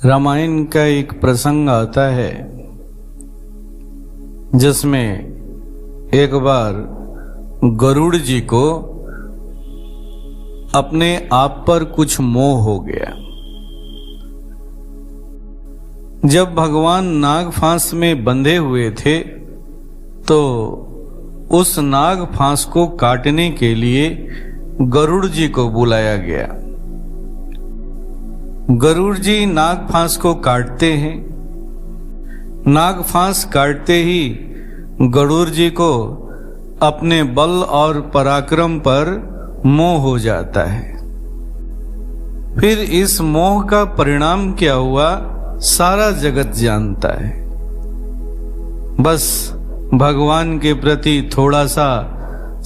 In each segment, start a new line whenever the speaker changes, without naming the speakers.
रामायण का एक प्रसंग आता है जिसमें एक बार गरुड़ जी को अपने आप पर कुछ मोह हो गया। जब भगवान नाग फांस में बंधे हुए थे तो उस नाग फांस को काटने के लिए गरुड़ जी को बुलाया गया। गरुड़ जी नाग फांस को काटते हैं। नाग फांस काटते ही गरुड़ जी को अपने बल और पराक्रम पर मोह हो जाता है। फिर इस मोह का परिणाम क्या हुआ सारा जगत जानता है। बस भगवान के प्रति थोड़ा सा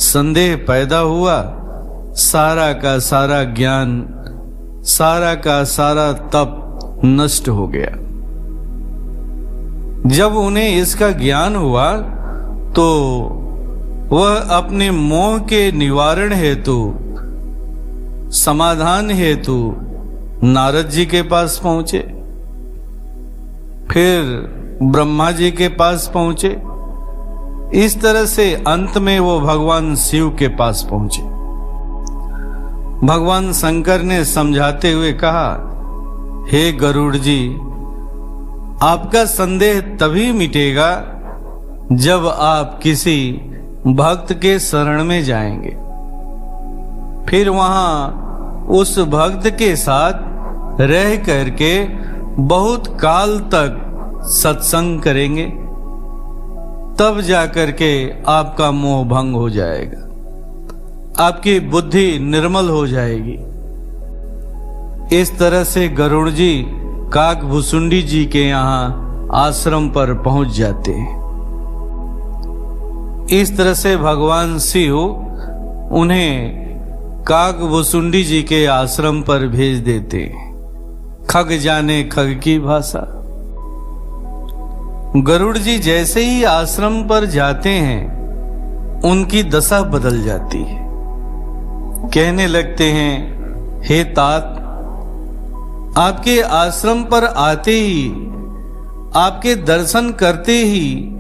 संदेह पैदा हुआ, सारा का सारा ज्ञान, सारा का सारा तप नष्ट हो गया। जब उन्हें इसका ज्ञान हुआ तो वह अपने मोह के निवारण हेतु, समाधान हेतु नारद जी के पास पहुंचे, फिर ब्रह्मा जी के पास पहुंचे। इस तरह से अंत में वो भगवान शिव के पास पहुंचे। भगवान शंकर ने समझाते हुए कहा, हे गरुड़ जी, आपका संदेह तभी मिटेगा जब आप किसी भक्त के शरण में जाएंगे। फिर वहां उस भक्त के साथ रह करके बहुत काल तक सत्संग करेंगे, तब जाकर के आपका मोह भंग हो जाएगा, आपकी बुद्धि निर्मल हो जाएगी। इस तरह से गरुड़ जी काकभुसुंडी जी के यहाँ आश्रम पर पहुंच जाते हैं। इस तरह से भगवान शिव उन्हें काकभुसुंडी जी के आश्रम पर भेज देते हैं। खग जाने खग की भाषा। गरुड़ जी जैसे ही आश्रम पर जाते हैं उनकी दशा बदल जाती है। कहने लगते हैं, हे तात, आपके आश्रम पर आते ही, आपके दर्शन करते ही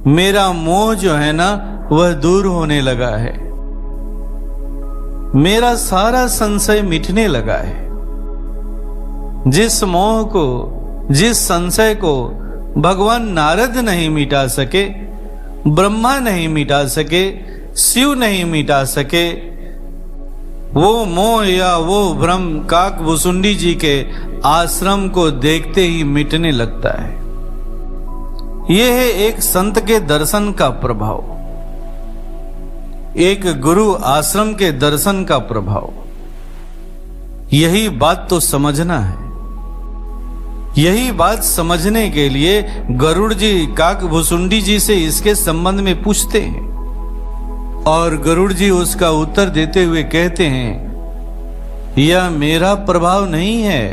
मेरा मोह जो है ना वह दूर होने लगा है। मेरा सारा संशय मिटने लगा है। जिस मोह को, जिस संशय को भगवान नारद नहीं मिटा सके, ब्रह्मा नहीं मिटा सके, शिव नहीं मिटा सके, वो मोह या वो भ्रम काकभुसुंडी जी के आश्रम को देखते ही मिटने लगता है। यह है एक संत के दर्शन का प्रभाव, एक गुरु आश्रम के दर्शन का प्रभाव। यही बात तो समझना है। यही बात समझने के लिए गरुड़ जी काकभुसुंडी जी से इसके संबंध में पूछते हैं और गरुड़ जी उसका उत्तर देते हुए कहते हैं, यह मेरा प्रभाव नहीं है,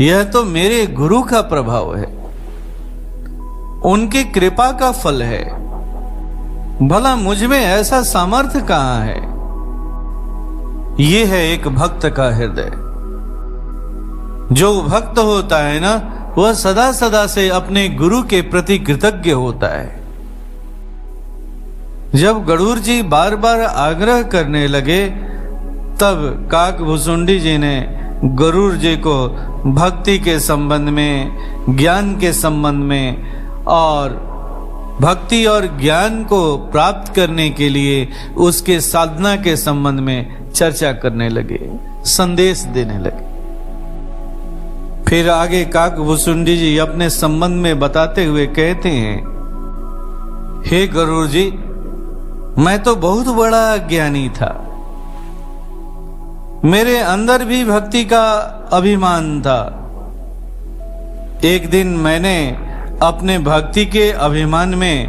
यह तो मेरे गुरु का प्रभाव है, उनकी कृपा का फल है। भला मुझ में ऐसा सामर्थ्य कहां है? यह है एक भक्त का हृदय। जो भक्त होता है ना, वह सदा सदा से अपने गुरु के प्रति कृतज्ञ होता है। जब गरुड़ जी बार बार आग्रह करने लगे तब काकभुसुंडी जी ने गरुड़ जी को भक्ति के संबंध में, ज्ञान के संबंध में और भक्ति और ज्ञान को प्राप्त करने के लिए उसके साधना के संबंध में चर्चा करने लगे, संदेश देने लगे। फिर आगे काकभुसुंडी जी अपने संबंध में बताते हुए कहते हैं, हे गरुड़ जी, मैं तो बहुत बड़ा अज्ञानी था। मेरे अंदर भी भक्ति का अभिमान था। एक दिन मैंने अपने भक्ति के अभिमान में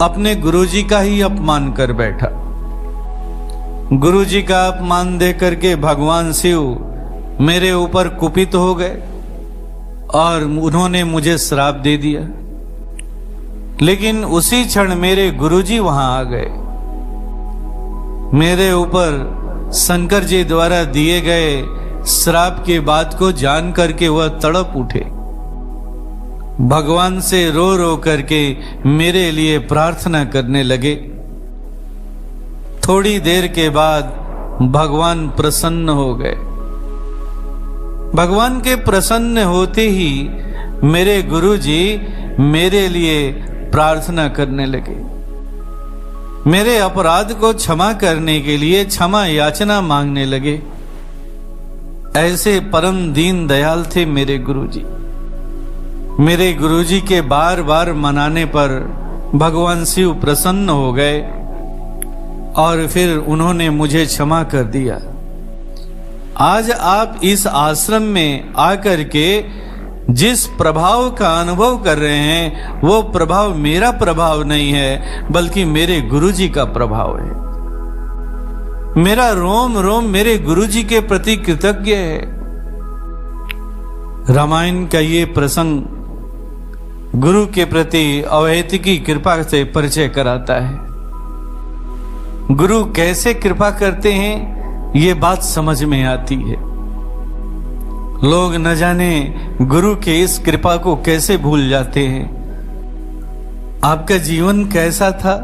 अपने गुरुजी का ही अपमान कर बैठा। गुरुजी का अपमान देकर के भगवान शिव मेरे ऊपर कुपित हो गए और उन्होंने मुझे श्राप दे दिया। लेकिन उसी क्षण मेरे गुरुजी वहां आ गए। मेरे ऊपर शंकर जी द्वारा दिए गए श्राप के बात को जान करके वह तड़प उठे, भगवान से रो रो करके मेरे लिए प्रार्थना करने लगे। थोड़ी देर के बाद भगवान प्रसन्न हो गए। भगवान के प्रसन्न होते ही मेरे गुरुजी मेरे लिए प्रार्थना करने लगे। मेरे अपराध को क्षमा करने के लिए क्षमा याचना मांगने लगे। ऐसे परम दीन दयाल थे मेरे गुरुजी। मेरे गुरुजी के बार बार मनाने पर भगवान शिव प्रसन्न हो गए और फिर उन्होंने मुझे क्षमा कर दिया। आज आप इस आश्रम में आकर के जिस प्रभाव का अनुभव कर रहे हैं वो प्रभाव मेरा प्रभाव नहीं है, बल्कि मेरे गुरुजी का प्रभाव है। मेरा रोम रोम मेरे गुरुजी के प्रति कृतज्ञ है। रामायण का ये प्रसंग गुरु के प्रति अवैतिकी कृपा से परिचय कराता है। गुरु कैसे कृपा करते हैं ये बात समझ में आती है। लोग न जाने गुरु के इस कृपा को कैसे भूल जाते हैं। आपका जीवन कैसा था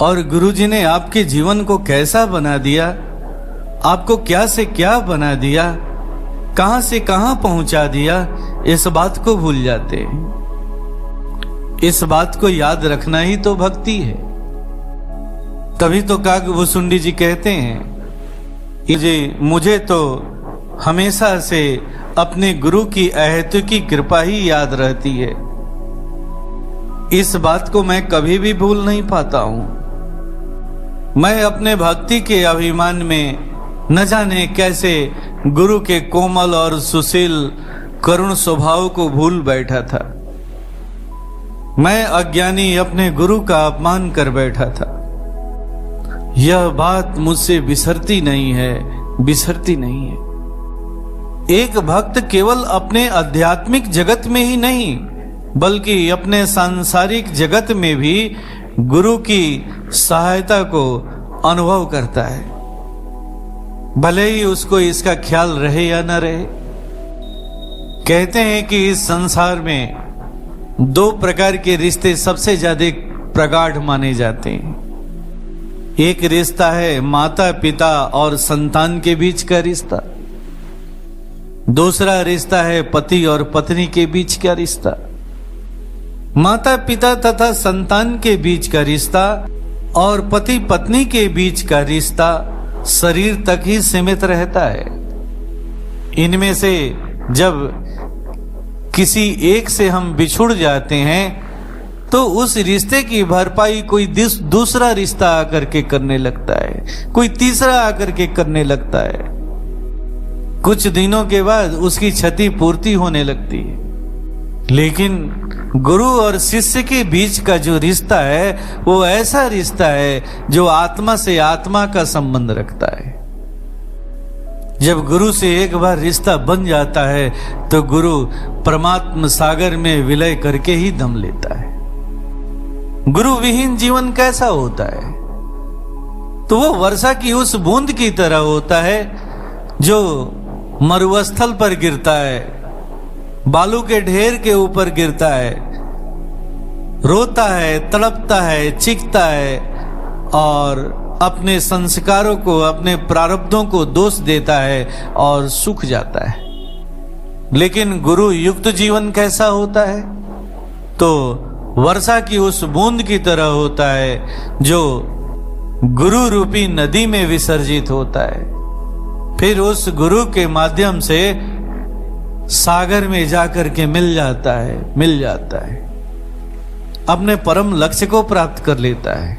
और गुरुजी ने आपके जीवन को कैसा बना दिया, आपको क्या से क्या बना दिया, कहां से कहां पहुंचा दिया, इस बात को भूल जाते हैं। इस बात को याद रखना ही तो भक्ति है। तभी तो काकभूषुंडी जी कहते हैं, मुझे तो हमेशा से अपने गुरु की अहेतुकी कृपा ही याद रहती है। इस बात को मैं कभी भी भूल नहीं पाता हूं। मैं अपने भक्ति के अभिमान में न जाने कैसे गुरु के कोमल और सुशील करुण स्वभाव को भूल बैठा था। मैं अज्ञानी अपने गुरु का अपमान कर बैठा था। यह बात मुझसे बिसरती नहीं है, बिसरती नहीं है। एक भक्त केवल अपने आध्यात्मिक जगत में ही नहीं, बल्कि अपने सांसारिक जगत में भी गुरु की सहायता को अनुभव करता है, भले ही उसको इसका ख्याल रहे या न रहे। कहते हैं कि इस संसार में दो प्रकार के रिश्ते सबसे ज्यादा प्रगाढ़ माने जाते हैं। एक रिश्ता है माता पिता और संतान के बीच का रिश्ता, दूसरा रिश्ता है पति और पत्नी के बीच का रिश्ता। माता पिता तथा संतान के बीच का रिश्ता और पति पत्नी के बीच का रिश्ता शरीर तक ही सीमित रहता है। इनमें से जब किसी एक से हम बिछुड़ जाते हैं तो उस रिश्ते की भरपाई कोई दूसरा रिश्ता आकर के करने लगता है, कोई तीसरा आकर के करने लगता है। कुछ दिनों के बाद उसकी क्षति पूर्ति होने लगती है। लेकिन गुरु और शिष्य के बीच का जो रिश्ता है वो ऐसा रिश्ता है जो आत्मा से आत्मा का संबंध रखता है। जब गुरु से एक बार रिश्ता बन जाता है तो गुरु परमात्म सागर में विलय करके ही दम लेता है। गुरु विहीन जीवन कैसा होता है? तो वो वर्षा की उस बूंद की तरह होता है जो मरुस्थल पर गिरता है, बालू के ढेर के ऊपर गिरता है, रोता है, तड़पता है, चीखता है और अपने संस्कारों को, अपने प्रारब्धों को दोष देता है और सूख जाता है। लेकिन गुरु युक्त जीवन कैसा होता है? तो वर्षा की उस बूंद की तरह होता है जो गुरु रूपी नदी में विसर्जित होता है, फिर उस गुरु के माध्यम से सागर में जाकर के मिल जाता है, अपने परम लक्ष्य को प्राप्त कर लेता है।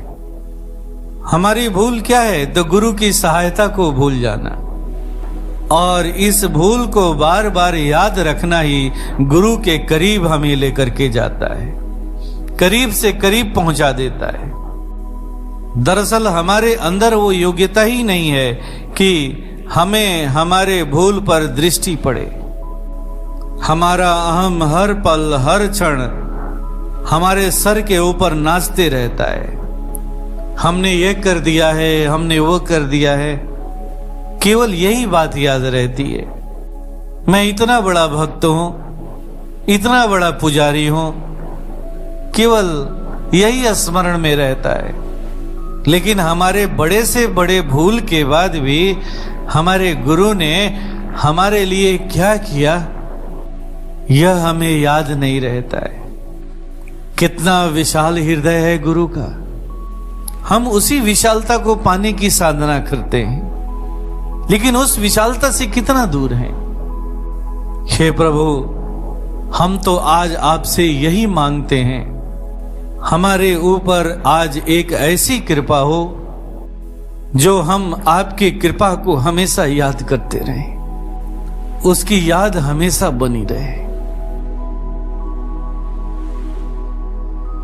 हमारी भूल क्या है? तो गुरु की सहायता को भूल जाना, और इस भूल को बार बार याद रखना ही गुरु के करीब हमें लेकर के जाता है, करीब से करीब पहुंचा देता है। दरअसल हमारे अंदर वो योग्यता ही नहीं है कि हमें हमारे भूल पर दृष्टि पड़े। हमारा अहम हर पल हर क्षण हमारे सर के ऊपर नाचते रहता है। हमने ये कर दिया है, हमने वो कर दिया है। केवल यही बात याद रहती है। मैं इतना बड़ा भक्त हूं, इतना बड़ा पुजारी हूं, केवल यही स्मरण में रहता है। लेकिन हमारे बड़े से बड़े भूल के बाद भी हमारे गुरु ने हमारे लिए क्या किया, यह हमें याद नहीं रहता है। कितना विशाल हृदय है गुरु का। हम उसी विशालता को पाने की साधना करते हैं, लेकिन उस विशालता से कितना दूर हैं। हे प्रभु, हम तो आज आपसे यही मांगते हैं, हमारे ऊपर आज एक ऐसी कृपा हो जो हम आपकी कृपा को हमेशा याद करते रहें, उसकी याद हमेशा बनी रहे।